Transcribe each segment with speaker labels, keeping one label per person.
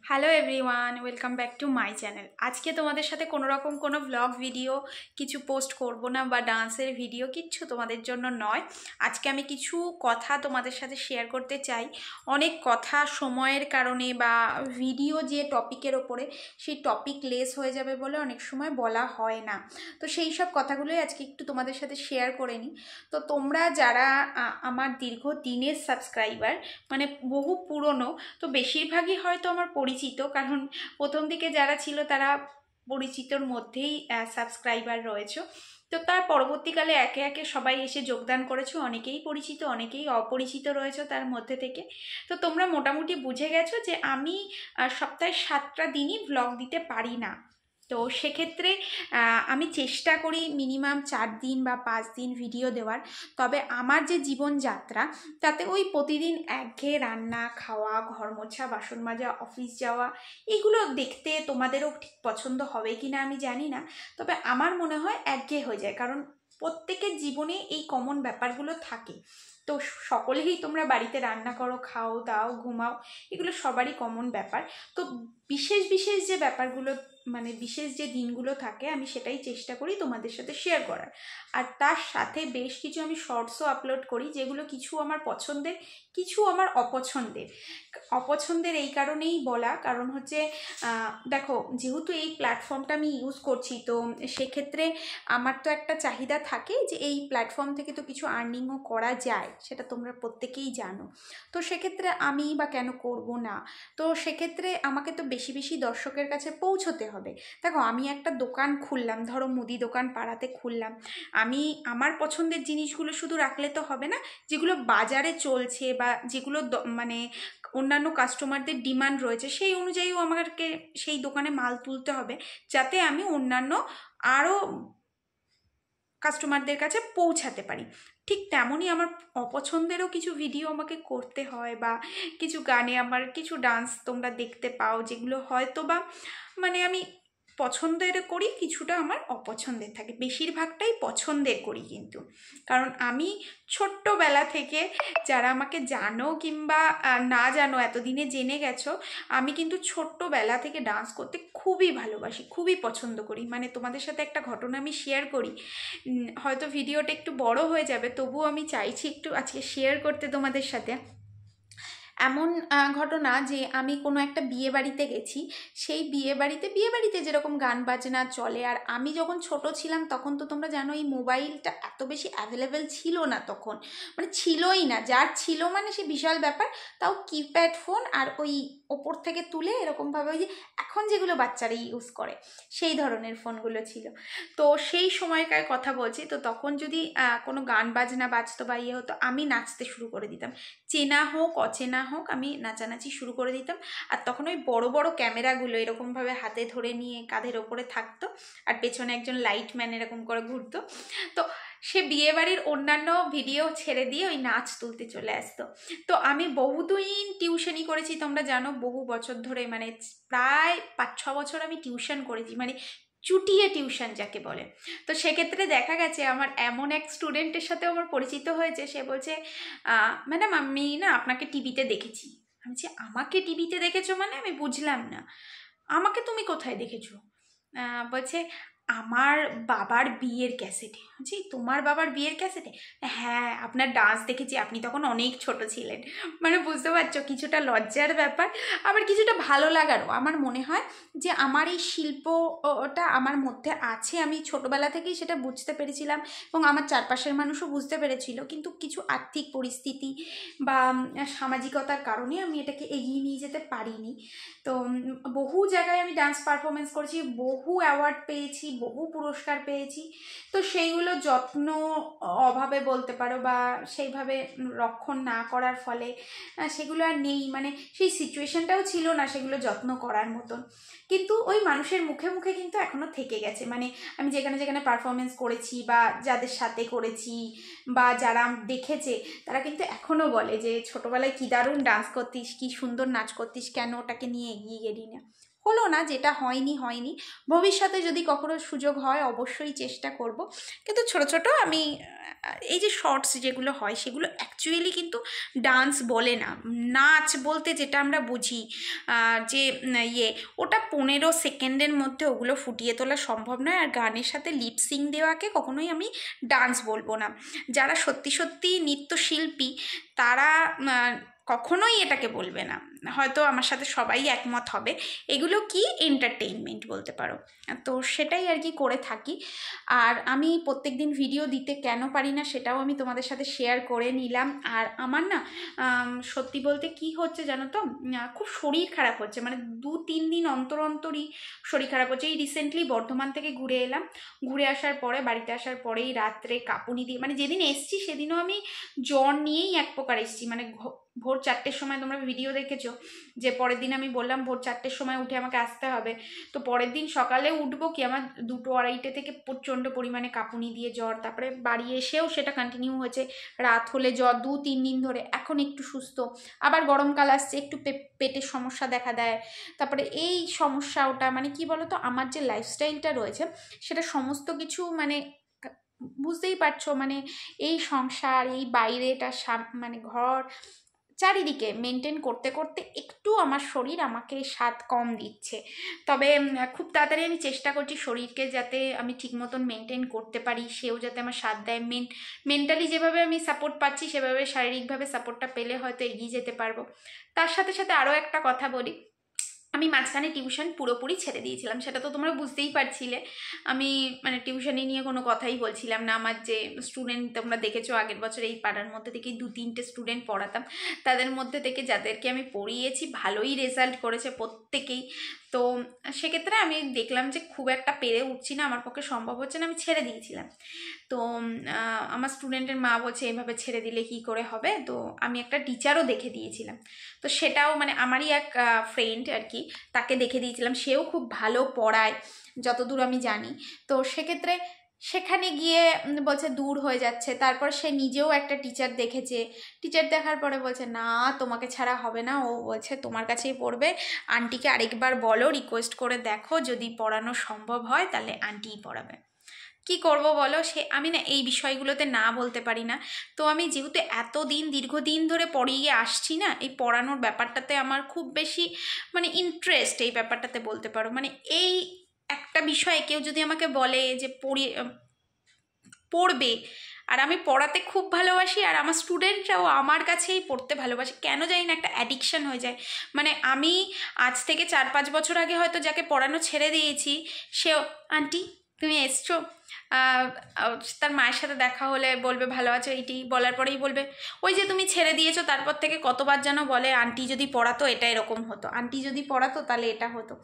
Speaker 1: Hello everyone, welcome back to my channel. আজকে তোমাদের সাথে কোনো রকম কোনো ব্লগ ভিডিও কিছু পোস্ট করব না বা ডান্সের ভিডিও কিচ্ছু তোমাদের জন্য নয়। আজকে আমি কিছু কথা তোমাদের সাথে শেয়ার করতে চাই। অনেক কথা সময়ের কারণে বা ভিডিও যে টপিকের ওপরে সেই টপিক লেস হয়ে যাবে বলে অনেক সময় বলা হয় না। তো সেই সব কথাগুলোই আজকে একটু তোমাদের সাথে শেয়ার করে নিই। তো তোমরা যারা আমার দীর্ঘ দিনের সাবস্ক্রাইবার, মানে বহু পুরনো, তো বেশিরভাগই হয়তো আমার পরিচিত, কারণ প্রথম দিকে যারা ছিল তারা পরিচিতর মধ্যেই সাবস্ক্রাইবার রয়েছে। তো তার পরবর্তীকালে একে একে সবাই এসে যোগদান করেছো, অনেকেই পরিচিত অনেকেই অপরিচিত রয়েছে তার মধ্যে থেকে। তো তোমরা মোটামুটি বুঝে গেছো যে আমি সপ্তাহে 7টা দিনই ভ্লগ দিতে পারি না। তো সেক্ষেত্রে আমি চেষ্টা করি মিনিমাম 4 দিন বা 5 দিন ভিডিও দেওয়ার। তবে আমার যে জীবনযাত্রা, তাতে ওই প্রতিদিন একঘেয়ে রান্না খাওয়া, ঘর মোছা, বাসন মাজা, অফিস যাওয়া, এগুলো দেখতে তোমাদেরও ঠিক পছন্দ হবে কি না আমি জানি না। তবে আমার মনে হয় একঘেয়ে হয়ে যায়, কারণ প্রত্যেকের জীবনে এই কমন ব্যাপারগুলো থাকে। তো সকলেই তোমরা বাড়িতে রান্না করো, খাও দাও, ঘুমাও, এগুলো সবারই কমন ব্যাপার। তো বিশেষ বিশেষ যে ব্যাপারগুলো, মানে বিশেষ যে দিনগুলো থাকে, আমি সেটাই চেষ্টা করি তোমাদের সাথে শেয়ার করার। আর তার সাথে বেশ কিছু আমি শর্টসও আপলোড করি, যেগুলো কিছু আমার পছন্দের, কিছু আমার অপছন্দের। অপছন্দের এই কারণেই বলা, কারণ হচ্ছে দেখো, যেহেতু এই প্ল্যাটফর্মটা আমি ইউজ করছি, তো সেক্ষেত্রে আমার তো একটা চাহিদা থাকে যে এই প্ল্যাটফর্ম থেকে তো কিছু আর্নিংও করা যায়, সেটা তোমরা প্রত্যেকেই জানো। তো সেক্ষেত্রে আমি বা কেন করব না। তো সেক্ষেত্রে আমাকে তো বেশি বেশি দর্শকের কাছে পৌঁছতে হবে। দেখো, আমি একটা দোকান খুললাম, ধরো মুদি দোকান পাড়াতে খুললাম, আমি আমার পছন্দের জিনিসগুলো শুধু রাখলে তো হবে না। যেগুলো বাজারে চলছে বা যেগুলো মানে অন্যান্য কাস্টমারদের ডিমান্ড রয়েছে, সেই অনুযায়ীও আমাকে সেই দোকানে মাল তুলতে হবে, যাতে আমি অন্যান্য আরও কাস্টমারদের কাছে পৌঁছাতে পারি। ঠিক তেমনই আমার অপছন্দেরও কিছু ভিডিও আমাকে করতে হয়, বা কিছু গানে আমার কিছু ডান্স তোমরা দেখতে পাও, যেগুলো হয়তো বা মানে আমি পছন্দের করি, কিছুটা আমার অপছন্দের থাকে, বেশিরভাগটাই পছন্দের করি কিন্তু। কারণ আমি ছোট্টবেলা থেকে, যারা আমাকে জানো কিংবা না জানো, এতদিনে জেনে গেছো, আমি কিন্তু ছোট্টবেলা থেকে ডান্স করতে খুবই ভালোবাসি, খুবই পছন্দ করি। মানে তোমাদের সাথে একটা ঘটনা আমি শেয়ার করি, হয়তো ভিডিওটা একটু বড় হয়ে যাবে, তবুও আমি চাইছি একটু আজকে শেয়ার করতে তোমাদের সাথে। এমন ঘটনা যে আমি কোনো একটা বিয়ে বাড়িতে গেছি। সেই বিয়ে বাড়িতে যেরকম গান বাজনা চলে, আর আমি যখন ছোট ছিলাম তখন তো তোমরা জানো এই মোবাইলটা এত বেশি অ্যাভেলেবেল ছিল না তখন, মানে ছিলই না, যার ছিল মানে সে বিশাল ব্যাপার। তাও কিপ্যাড ফোন, আর ওই ওপর থেকে তুলে এরকমভাবে ওই যে এখন যেগুলো বাচ্চারা ইউজ করে সেই ধরনের ফোনগুলো ছিল। তো সেই সময়কার কথা বলছি, তো তখন যদি কোনো গান বাজনা বাজতো বা ইয়ে হতো, আমি নাচতে শুরু করে দিতাম। চেনা হোক অচেনা হোক, আমি নাচানাচি শুরু করে দিতাম। আর তখন ওই বড় বড় ক্যামেরাগুলো এরকমভাবে হাতে ধরে নিয়ে কাঁধের ওপরে থাকতো, আর পেছনে একজন লাইটম্যান এরকম করে ঘুরতো। তো সে বিয়েবাড়ির অন্যান্য ভিডিও ছেড়ে দিয়ে ওই নাচ তুলতে চলে আসতো। তো আমি বহুদিন টিউশনি করেছি, তোমরা জানো, বহু বছর ধরে, মানে প্রায় 5-6 বছর আমি টিউশন করেছি, মানে চুটিয়ে টিউশন যাকে বলে। তো সেক্ষেত্রে দেখা গেছে আমার এমন এক স্টুডেন্টের সাথেও আমার পরিচিত হয়েছে, সে বলছে, ম্যাডাম আমি না আপনাকে টিভিতে দেখেছি। আমি বলছি, আমাকে টিভিতে দেখেছো? মানে আমি বুঝলাম না, আমাকে তুমি কোথায় দেখেছো? বলছে, আমার বাবার বিয়ের ক্যাসেটে। বলছি, তোমার বাবার বিয়ের ক্যাসেটে? হ্যাঁ, আপনার ডান্স দেখেছি, আপনি তখন অনেক ছোট ছিলেন। মানে বুঝতে পারছো, কিছুটা লজ্জার ব্যাপার, আবার কিছুটা ভালো লাগারও। আমার মনে হয় যে আমার এই শিল্পটা আমার মধ্যে আছে, আমি ছোটবেলা থেকেই সেটা বুঝতে পেরেছিলাম, এবং আমার চারপাশের মানুষও বুঝতে পেরেছিল, কিন্তু কিছু আর্থিক পরিস্থিতি বা সামাজিকতার কারণে আমি এটাকে এগিয়ে নিয়ে যেতে পারিনি। তো বহু জায়গায় আমি ডান্স পারফরমেন্স করেছি, বহু অ্যাওয়ার্ড পেয়েছি, বহু পুরস্কার পেয়েছি। তো সেইগুলো যত্ন অভাবে বলতে পারো, বা সেইভাবে রক্ষণ না করার ফলে সেগুলো আর নেই, মানে সেই সিচুয়েশনটাও ছিল না সেগুলো যত্ন করার মতন। কিন্তু ওই মানুষের মুখে মুখে কিন্তু এখনও থেকে গেছে, মানে আমি যেখানে যেখানে পারফরমেন্স করেছি বা যাদের সাথে করেছি বা যারা দেখেছে, তারা কিন্তু এখনও বলে যে ছোটোবেলায় কী দারুণ ডান্স করতিস, কী সুন্দর নাচ করতিস, কেন ওটাকে নিয়ে এগিয়ে গেলি না। হলো না, যেটা হয়নি হয়নি। ভবিষ্যতে যদি কখনো সুযোগ হয় অবশ্যই চেষ্টা করব। কিন্তু ছোট ছোট আমি এই যে শর্টস যেগুলো হয় সেগুলো অ্যাকচুয়ালি কিন্তু ডান্স বলে না। নাচ বলতে যেটা আমরা বুঝি যে ওটা 15 সেকেন্ডের মধ্যে ওগুলো ফুটিয়ে তোলা সম্ভব নয়। আর গানের সাথে লিপসিং দেওয়াকে কখনোই আমি ডান্স বলবো না। যারা সত্যি সত্যি নৃত্যশিল্পী তারা কখনোই এটাকে বলবে না। হয়তো আমার সাথে সবাই একমত হবে। এগুলো কি এন্টারটেইনমেন্ট বলতে পারো। তো সেটাই আর কি করে থাকি। আর আমি প্রত্যেকদিন ভিডিও দিতে কেন পারি না সেটাও আমি তোমাদের সাথে শেয়ার করে নিলাম। আর আমার না সত্যি বলতে কি হচ্ছে জানো তো, খুব শরীর খারাপ হচ্ছে, মানে 2-3 দিন অন্তর অন্তরই শরীর খারাপ হচ্ছে। এই রিসেন্টলি বর্ধমান থেকে ঘুরে এলাম, ঘুরে আসার পরে বাড়িতে আসার পরেই রাত্রে কাঁপুনি দিয়ে, মানে যেদিন এসছি সেদিনও আমি জ্বর নিয়েই এক প্রকার এসছি। মানে ভোর 4টের সময় তোমরা ভিডিও দেখেছো যে পরের দিন আমি বললাম ভোর 4টের সময় উঠে আমাকে আসতে হবে। তো পরের দিন সকালে উঠবো কি আমার 2-2:30 থেকে প্রচণ্ড পরিমাণে কাঁপুনি দিয়ে জ্বর। তারপরে বাড়ি এসেও সেটা কন্টিনিউ হয়েছে, রাত হলে জ্বর 2-3 দিন ধরে। এখন একটু সুস্থ, আবার গরমকাল আসছে, একটু পেটের সমস্যা দেখা দেয়। তারপরে এই সমস্যা ওটা, মানে কি বলতো, আমার যে লাইফস্টাইলটা রয়েছে সেটা সমস্ত কিছু মানে বুঝতেই পারছো, মানে এই সংসার, এই বাইরেটা মানে ঘর চারিদিকে মেনটেন করতে করতে একটু আমার শরীর আমাকে স্বাদ কম দিচ্ছে। তবে খুব তাড়াতাড়ি আমি চেষ্টা করছি শরীরকে যাতে আমি ঠিক মতন মেনটেন করতে পারি, সেও যাতে আমার সাথ দেয়। মেন্টালি যেভাবে আমি সাপোর্ট পাচ্ছি সেভাবে শারীরিকভাবে সাপোর্টটা পেলে হয়তো এগিয়ে যেতে পারবো। তার সাথে সাথে আরও একটা কথা বলি, আমি মাঝখানে টিউশন পুরোপুরি ছেড়ে দিয়েছিলাম, সেটা তো তোমরা বুঝতেই পারছিলে। আমি মানে টিউশনি নিয়ে কোনো কথাই বলছিলাম না। আমার যে স্টুডেন্ট তোমরা দেখেছো আগের বছর এই পাড়ার মধ্যে থেকে 2-3টে স্টুডেন্ট পড়াতাম, তাদের মধ্যে থেকে যাদেরকে আমি পড়িয়েছি ভালোই রেজাল্ট করেছে প্রত্যেকেই। তো সেক্ষেত্রে আমি দেখলাম যে খুব একটা পেরে উঠছি না, আমার পক্ষে সম্ভব হচ্ছে না, আমি ছেড়ে দিয়েছিলাম। তো আমার স্টুডেন্টের মা বলছে এভাবে ছেড়ে দিলে কি করে হবে। তো আমি একটা টিচারও দেখে দিয়েছিলাম। তো সেটাও মানে আমারই এক ফ্রেন্ড আর কি, তাকে দেখে দিয়েছিলাম, সেও খুব ভালো পড়ায় যতদূর আমি জানি। তো সেক্ষেত্রে সেখানে গিয়ে বলছে দূর হয়ে যাচ্ছে। তারপর সে নিজেও একটা টিচার দেখেছে, টিচার দেখার পরে বলছে না তোমাকে ছাড়া হবে না, ও বলছে তোমার কাছেই পড়বে, আন্টিকে আরেকবার বলো, রিকোয়েস্ট করে দেখো, যদি পড়ানো সম্ভব হয় তাহলে আন্টিই পড়াবে। কি করব বলো, সে আমি না এই বিষয়গুলোতে না বলতে পারি না। তো আমি যেহেতু দীর্ঘদিন ধরে পড়িয়ে আসছি না, এই পড়ানোর ব্যাপারটাতে আমার খুব বেশি মানে ইন্টারেস্ট, এই ব্যাপারটাতে বলতে পারো। মানে এই একটা বিষয়ে কেউ যদি আমাকে বলে যে পড়বে, আর আমি পড়াতে খুব ভালোবাসি, আর আমার স্টুডেন্টরাও আমার কাছেই পড়তে ভালোবাসে, কেন জানি না একটা অ্যাডিকশান হয়ে যায়। মানে আমি আজ থেকে 4-5 বছর আগে হয়তো যাকে পড়ানো ছেড়ে দিয়েছি, সেও আন্টি তুমি এসছো, তার মায়ের সাথে দেখা হলে বলবে ভালো আছো, এইটি বলার পরেই বলবে ওই যে তুমি ছেড়ে দিয়েছো। তারপর থেকে কতবার যেন বলে আন্টি যদি পড়াতো এটা এরকম হতো, আন্টি যদি পড়াতো তাহলে এটা হতো।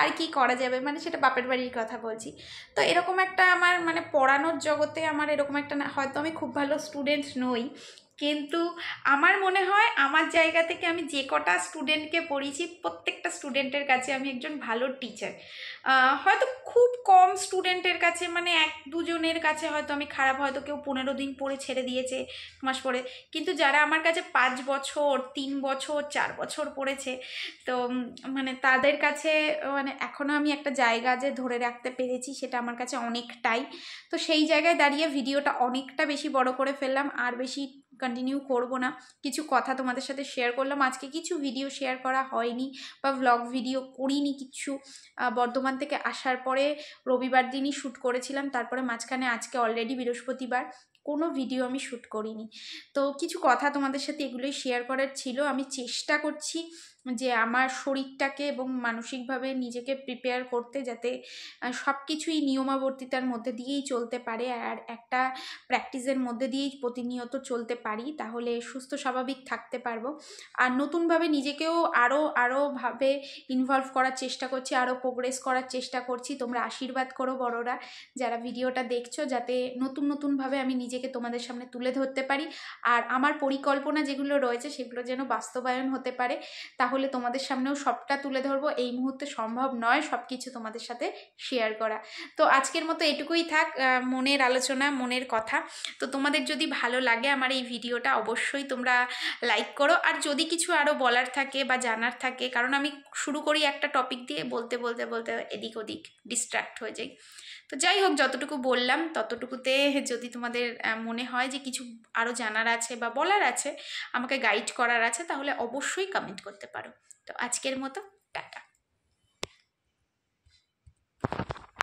Speaker 1: আর কি করা যাবে, মানে সেটা বাপের বাড়ির কথা বলছি। তো এরকম একটা আমার মানে পড়ানোর জগতে আমার এরকম একটা না, হয়তো আমি খুব ভালো স্টুডেন্ট নই, কিন্তু আমার মনে হয় আমার জায়গা থেকে আমি যে কটা স্টুডেন্টকে পড়িয়েছি প্রত্যেকটা স্টুডেন্টের কাছে আমি একজন ভালো টিচার। হয়তো খুব কম স্টুডেন্টের কাছে, মানে 1-2 জনের কাছে হয়তো আমি খারাপ, হয়তো কেউ 15 দিন পরে ছেড়ে দিয়েছে, 1 মাস পরে। কিন্তু যারা আমার কাছে 5 বছর, 3 বছর, 4 বছর পড়েছে, তো মানে তাদের কাছে মানে এখনও আমি একটা জায়গা যে ধরে রাখতে পেরেছি সেটা আমার কাছে অনেকটাই। তো সেই জায়গায় দাঁড়িয়ে ভিডিওটা অনেকটা বেশি বড় করে ফেললাম, আর বেশি কন্টিনিউ করব না। কিছু কথা তোমাদের সাথে শেয়ার করলাম, আজকে কিছু ভিডিও শেয়ার করা হয়নি বা ব্লগ ভিডিও করিনি কিছু। বর্ধমান থেকে আসার পরে রবিবার দিনই শ্যুট করেছিলাম, তারপরে মাঝখানে আজকে অলরেডি বৃহস্পতিবার, কোনো ভিডিও আমি শ্যুট করিনি। তো কিছু কথা তোমাদের সাথে এগুলোই শেয়ার করার ছিল। আমি চেষ্টা করছি যে আমার শরীরটাকে এবং মানসিকভাবে নিজেকে প্রিপেয়ার করতে, যাতে সব কিছুই নিয়মাবর্তিতার মধ্যে দিয়েই চলতে পারে, আর একটা প্র্যাকটিসের মধ্যে দিয়েই প্রতিনিয়ত চলতে পারি, তাহলে সুস্থ স্বাভাবিক থাকতে পারবো। আর নতুনভাবে নিজেকেও আরও ভাবে ইনভলভ করার চেষ্টা করছি, আরও প্রোগ্রেস করার চেষ্টা করছি। তোমরা আশীর্বাদ করো বড়রা যারা ভিডিওটা দেখছো, যাতে নতুনভাবে আমি নিজেকে তোমাদের সামনে তুলে ধরতে পারি, আর আমার পরিকল্পনা যেগুলো রয়েছে সেগুলো যেন বাস্তবায়ন হতে পারে। তাহলে তাহলে তোমাদের সামনেও সবটা তুলে ধরবো। এই মুহূর্তে সম্ভব নয় সব কিছু তোমাদের সাথে শেয়ার করা। তো আজকের মতো এটুকুই থাক, মনের আলোচনা, মনের কথা। তো তোমাদের যদি ভালো লাগে আমার এই ভিডিওটা, অবশ্যই তোমরা লাইক করো। আর যদি কিছু আরও বলার থাকে বা জানার থাকে, কারণ আমি শুরু করি একটা টপিক দিয়ে, বলতে বলতে বলতে এদিক ওদিক ডিস্ট্র্যাক্ট হয়ে যাই। তো যাই হোক, যতটুকু বললাম ততটুকুতে যদি তোমাদের মনে হয় যে কিছু আরও জানার আছে বা বলার আছে, আমাকে গাইড করার আছে, তাহলে অবশ্যই কমেন্ট করতে পারো। তো আজকের মতো